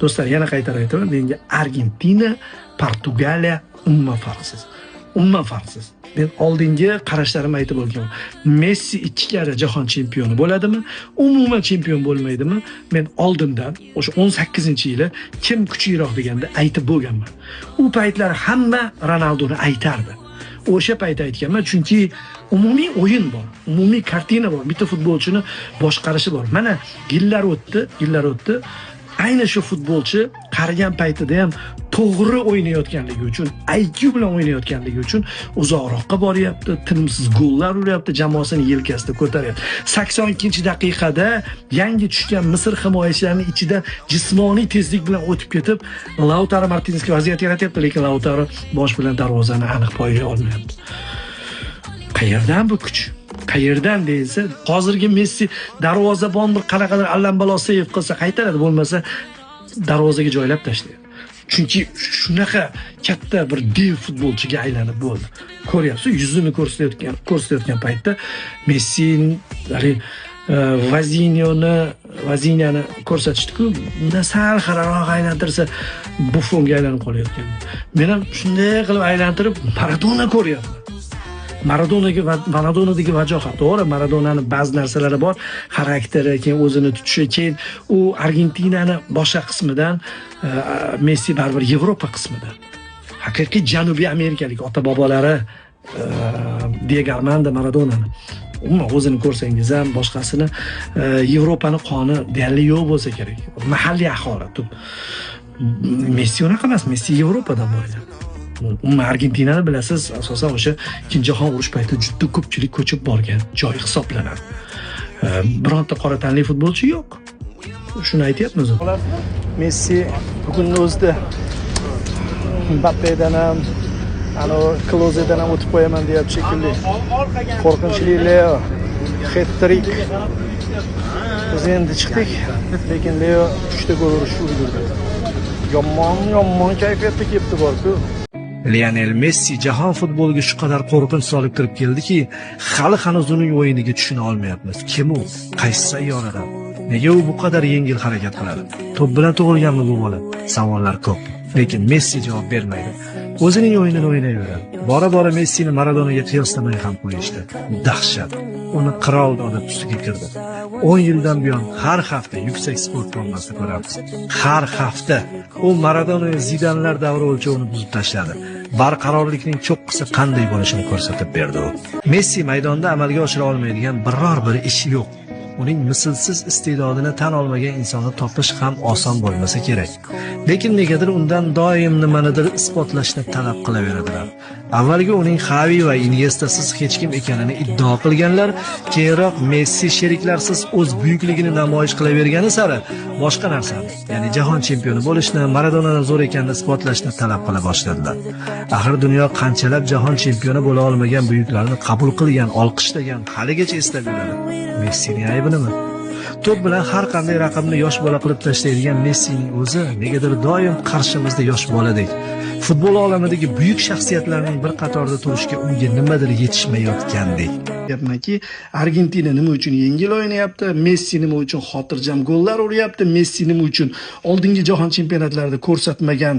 Do'stlar, yana qaytarib aytaman, menga Argentina, Portugaliya umuman farqsiz. Umuman farqsiz. Men oldingi qarashlarimni aytib o'tganman. Messi 2 karra jahon chempioni bo'ladimi? Umuman chempion bo'lmaydimi? Men oldindan o'sha 18-yili kim kuchliroq deganda aytib bo'lganman. U paytlar hamma Ronaldoni aytardi. O'sha payt aytganman, chunki umumiy o'yin bor, umumiy kartina bor, bitta futbolchini boshqarishi bor. Mana yillar o'tdi. Ayni shu futbolchi qarigan paytida ham to'g'ri o'ynayotganligi uchun, IQ bilan o'ynayotganligi uchun uzoqroqqa boryapti, tinimsiz gollar uryapti, jamoasini yelkasida ko'taryapti. 82-daqiqada yangi tushgan Misr himoyachilarining ichida jismoniy tezlik bilan o'tib ketib, Lautaro Martinezga vaziyat yaratyapti, lekin Lautaro bosh bilan darvozani aniq poylay olmayapti. Qayerdan bu kuch? Qayerdan deyilsa, hozirgi Messi darvozabon bir qanaqadir allambalo seyv qilsa qaytaradi, bo'lmasa darvozaga joylab tashlaydi. Chunki shunaqa katta bir dev futbolchiga aylanib bo'ldi. Ko'ryapsiz, yuzini ko'rsatayotgan paytda Messi Vaziniyani ko'rsatishdi-ku, undan sal xiraroq aylantirsa Buffonga aylanib qolayotgan. Men ham shunday qilib aylantirib Maradona ko'ryapman. Maradonadagi vajohat, to'g'ri, Maradonani ba'zi narsalari bor, xarakteri, keyin o'zini tutishi, keyin u Argentinani boshqa qismidan, Messi baribir Yevropa qismidan. Haqiqiy Janubiy Amerikalik ota-bobolari Diego Armando Maradonani. Umuman o'zini ko'rsangiz ham, boshqasini Yevropani qoni deyarli yo'q bo'lsa kerak. Mahalliy aholi. Messi unaqa emas, Messi Yevropadan bo'lgan. Argentinani bilasiz, asosan o'sha Ikkinchi jahon urush payti juda ko'pchilik ko'chib borgan joy hisoblanadi. Bironta qora tanli futbolchi yo'q. Shuni aytyapmiz. Messi bugunning o'zida Mbappedan ham, Klozedan ham o'tib qo'yaman deyapti shekilli. Qo'rqinchli Leo hat-trick. Biz endi chiqdik, lekin Leo 3 ta gol urishni ulgurdi. Yomon kayfiyatda kelibdi bor-ku. Lionel Messi jahon futboliga shu qadar qo'rqinch solib kirib keldiki, hali hanuz uning o'yiniga tushuna olmayapmiz. Kim u? Qaysi sayyoradan? Nega u bu qadar yengil harakat qiladi? To'p bilan tug'ilganmi bu bola? Savollar ko'p. Lekin Messi javob bermaydi. O'zining o'yinini o'ynayveradi. Bora-bora Messini Maradonaga qiyoslamay ham qo'yishdi. Dahshat. Uni qirol deb ustiga kirdi. 10 yildan buyon har hafta yuksak sport formasida ko'ramiz. Har hafta u Maradona va Zidanlar davri o'lchovini buzib tashladi. Barqarorlikning cho'qqisi qanday bo'lishini ko'rsatib berdi u. Messi maydonda amalga oshira olmaydigan biror bir ish yo'q. Uning mislsiz iste'dodini tan olmagan insonni topish ham oson bo'lmasa kerak. Lekin negadir undan doim nimanidir isbotlashni talab qilaveradilar. Avvaliga uning Xavi va Iniestasiz hech kim ekanini iddao qilganlar, keyinroq Messi sheriklarsiz o'z buyukligini namoyish qilavergani sari boshqa narsani, ya'ni jahon chempioni bo'lishni, Maradonadan zo'r ekanini isbotlashni talab qila boshladilar. Axir dunyo qanchalab jahon chempioni bo'la olmagan buyuklarni qabul qilgan, olqishlagan, haligacha eslab yuradi. Messining aybi nima? To'p bilan har qanday raqibni yosh bola qilib tashlaydigan Messining o'zi negadir doim qarshimizda yosh boladek. Futbol olamidagi buyuk shaxsiyatlarning bir qatorida turishga unga nimadir yetishmayotgandek. Deyapmanki, Argentina nima uchun yengil o'ynayapti? Messi nima uchun xotirjam gollar uryapti? Messi nima uchun oldingi jahon chempionatlarida ko'rsatmagan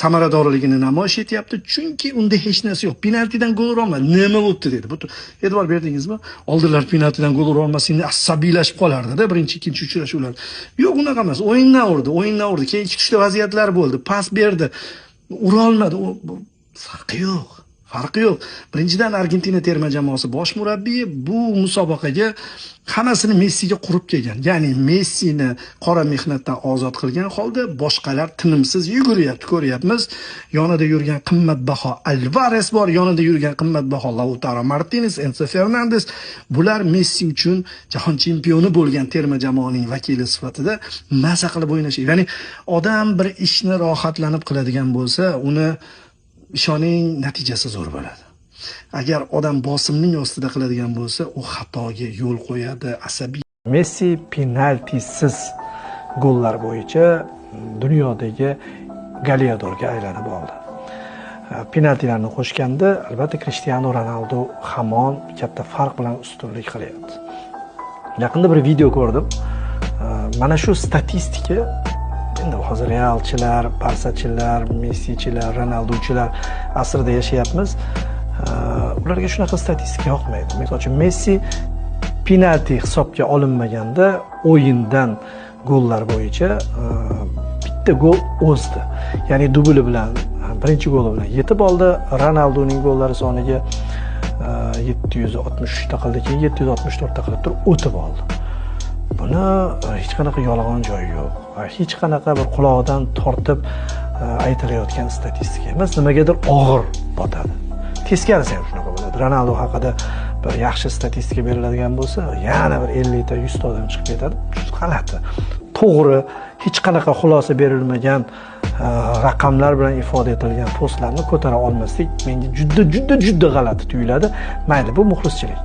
samaradorligini namoyish etyapti? Chunki unda hech narsa yo'q. Penaltidan gol ura olmadi. Nima bo'libdi dedi. Bu e'tibor berdingizmi? Oldinlar penaltidan gol ura olmasini asabiylashib qolardi-da birinchi, ikkinchi uchrashuvlar. Yo'q, unaqa emas. O'yindan urdi. Keyin 2-3 ta vaziyatlar bo'ldi. Pas berdi. Ura olmadi. Farqi yo'q. Birinchidan Argentina terma jamoasi bosh murabbiyi bu musobaqaga hammasini Messiga qurib kelgan. Ya'ni Messini qora mehnatdan ozod qilgan holda boshqalar tinimsiz yuguryapti, ko'ryapmiz. Yonida yurgan qimmatbaho Alvarez bor, yonida yurgan qimmatbaho Lautaro Martinez, Enzo Fernandez. Bular Messi uchun jahon chempioni bo'lgan terma jamoaning vakili sifatida maza qilib o'ynashadi. Ya'ni odam bir ishni rohatlanib qiladigan bo'lsa, uni ishoning natijasi zo'r bo'ladi. Agar odam bosimning ostida qiladigan bo'lsa, u xatoga yo'l qo'yadi, asabiy. Messi penaltisiz gollar bo'yicha dunyodagi Galiadorga aylanib oldi. Penaltilarni qo'shganda, albatta Cristiano Ronaldo hamon katta farq bilan ustunlik qilyapti. Yaqinda bir video ko'rdim. Mana shu statistika Endi hozir Realchilar, Barsachilar, Messichilar, Ronaldochilar asrida yashayapmiz. Ularga shunaqa statistika yoqmaydi. Misol uchun Messi penalti hisobga olinmaganda o'yindan gollar bo'yicha bitta gol o'zdi. Ya'ni dubli bilan, birinchi goli bilan yetib oldi. Ronaldoning gollari soniga 760 ta qildi, keyin 764 ta qilib turib o'tib oldi. Buni hech qanaqa yolg'on joyi yo'q. Hech qanaqa bir quloqdan tortib aytilayotgan statistika emas, nimagadir og'ir botadi. Teskarisi ham shunaqa bo'ladi. Ronaldo haqida bir yaxshi statistika beriladigan bo'lsa, yana bir 50 ta, 100 ta odam chiqib ketadi. G'alati. To'g'ri, hech qanaqa xulosa berilmagan raqamlar bilan ifoda etilgan postlarni ko'tara olmaslik menga juda g'alati tuyuladi. Mayli, bu muxlischilik.